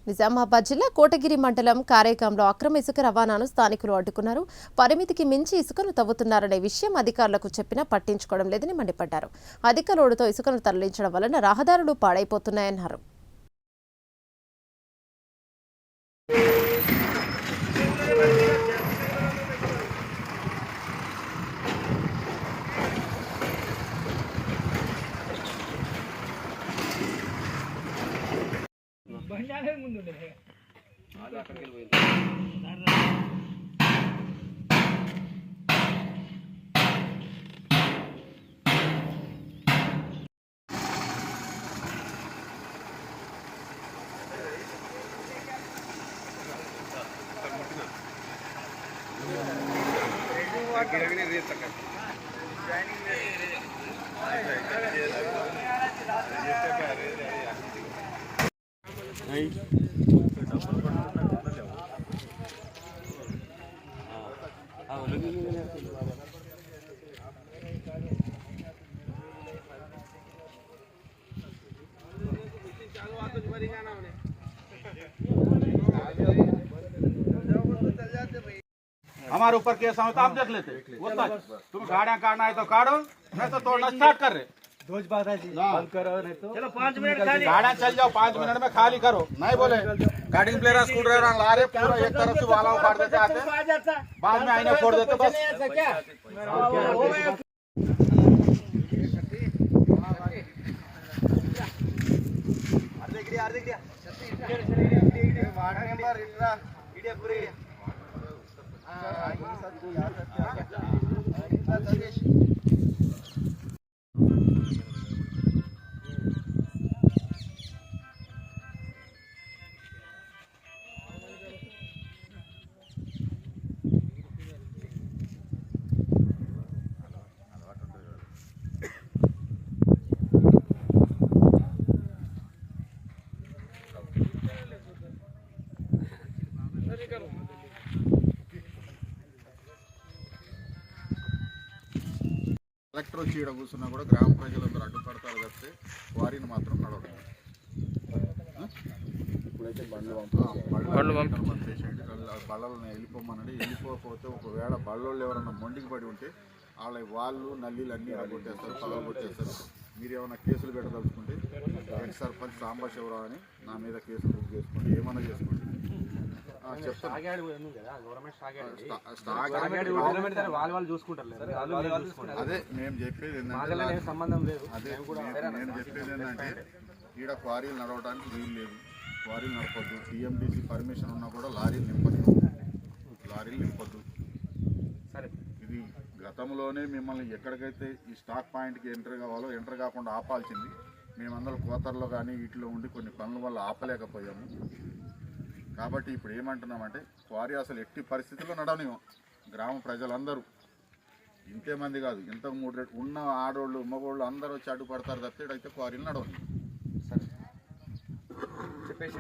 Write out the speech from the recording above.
నిజామాబాద్ జిల్లా కోటగిరి మండలం కారేగాంలో అక్రమ ఇసుక రవాణాను స్థానికులు అడ్డుకున్నారు. పరిమితికి మించి ఇసుకను తవ్వుతున్నారనే విషయం అధికారులకు చెప్పినా పట్టించుకోవడం లేదని మండిపడ్డారు. అధిక లోడుతో ఇసుకను తరలించడం వలన రహదారులు పాడైపోతున్నాయన్నారు. हमारे ऊपर केस हो तो आप देख लेते। तुम गाड़ियां काटना है तो काटो, नहीं तो तोड़ना स्टार्ट कर रहे। बंद करो नहीं तो चलो 5 मिनट खाली गाड़ियां चल जाओ, 5 मिनट में खाली करो। नहीं बोले गाड़ी प्लेयर स्कूल ड्राइवर ला रहे पूरा एक तरफ से वाला उखाड़ देते आते, बाद में आईने फोड़ देते बस। కలెక్టర్ వచ్చి ఇక్కడ కూర్చున్నా కూడా గ్రామ ప్రజలందరూ అడ్డుపడతారు తప్పితే వారిని మాత్రం నడవడం. ఇప్పుడైతే బళ్ళలను వెళ్ళిపోమనండి. వెళ్ళిపోకపోతే ఒకవేళ బళ్ళోళ్ళు ఎవరన్నా మొండికి పడి ఉంటే వాళ్ళు నల్లీలు అన్నీ కొట్టేస్తారు, పగలు కొట్టేస్తారు. మీరు ఏమైనా కేసులు పెట్టదలుచుకుంటే ఎక్స్ సర్పంచ్ సాంబశివరావు అని నా మీద కేసులు బుక్ చేసుకోండి, ఏమైనా చేసుకోండి చెప్తాను. అదే మేము చెప్పేది ఏంటంటే నేను చెప్పేది ఏంటంటే ఈడ క్వారీలు నడవడానికి వీలు లేదు, క్వారీలు నడపద్దు. టీఎండిసి పర్మిషన్ ఉన్నా కూడా లారీలు నింపద్దు. ఇది గతంలోనే మిమ్మల్ని ఎక్కడికైతే ఈ స్టాక్ పాయింట్కి ఎంటర్ కావాలో ఎంటర్ కాకుండా ఆపాల్సింది. మేమందరం కోతర్లో కానీ వీటిలో ఉండి కొన్ని పనుల వల్ల ఆపలేకపోయాము. కాబట్టి ఇప్పుడు ఏమంటున్నామంటే క్వారీ అసలు ఎట్టి పరిస్థితుల్లో నడవనివ్వం. గ్రామ ప్రజలందరూ ఇంతేమంది కాదు, ఇంతకు 3 ఉన్న ఆడోళ్ళు మగోళ్ళు అందరూ వచ్చి అడ్డుపడతారు తప్పితే అయితే క్వారీలు నడవని. సరే చెప్పేసి